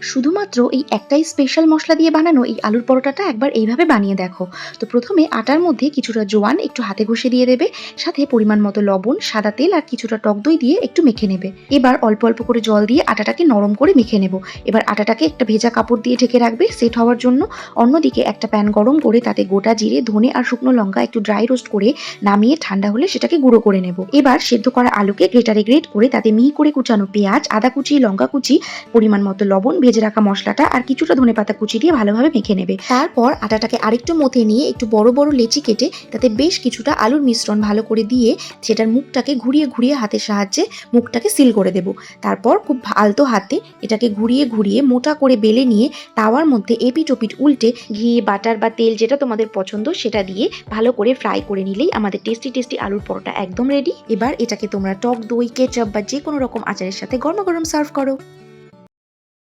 শুধুমাত্র এই একটাই স্পেশাল মশলা দিয়ে বানানো এই আলুর পরোটাটা একবার এইভাবে বানিয়ে দেখো। তো প্রথমে আটার মধ্যে কিছুটা জোয়ান একটু হাতে ঘষে দিয়ে দেবে, সাথে পরিমাণ মতো লবণ, সাদা তেল আর কিছুটা টক দই দিয়ে একটু মেখে নেবে। এবার অল্প অল্প করে জল দিয়ে আটাটাকে নরম করে মেখে নেব। এবার আটাটাকে একটা ভেজা কাপড় দিয়ে ঢেকে রাখবে সেট হওয়ার জন্য। অন্যদিকে একটা প্যান গরম করে তাতে গোটা জিরে, ধনে আর শুকনো লঙ্কা একটু ড্রাই রোস্ট করে নামিয়ে ঠান্ডা হলে সেটাকে গুঁড়ো করে নেব। এবার সেদ্ধ করা আলুকে গ্রেটারে গ্রেট করে তাতে মিহি করে কুচানো পেঁয়াজ, আদা কুচি, লঙ্কা কুচি, পরিমাণ মতো লবণ, ভেজে রাখা মশলাটা আর কিছুটা ধনেপাতা কুচি দিয়ে ভালোভাবে মেখে নেবে। তারপর আটাটাকে আরেকটু মথে নিয়ে একটু বড় বড় লেচি কেটে তাতে বেশ কিছুটা আলুর মিশ্রণ ভালো করে দিয়ে সেটার মুখটাকে ঘুরিয়ে ঘুরিয়ে হাতের সাহায্যে মুখটাকে সিল করে দেব। তারপর খুব আলতো হাতে এটাকে ঘুরিয়ে ঘুরিয়ে মোটা করে বেলে নিয়ে তাওয়ার মধ্যে এপিট ওপিট উল্টে ঘি, বাটার বা তেল যেটা তোমাদের পছন্দ সেটা দিয়ে ভালো করে ফ্রাই করে নিলেই আমাদের টেস্টি টেস্টি আলুর পরোটা একদম রেডি। এবার এটাকে তোমরা টক দই, কেচাপ বা যে কোনো রকম আচারের সাথে গরম গরম সার্ভ করো।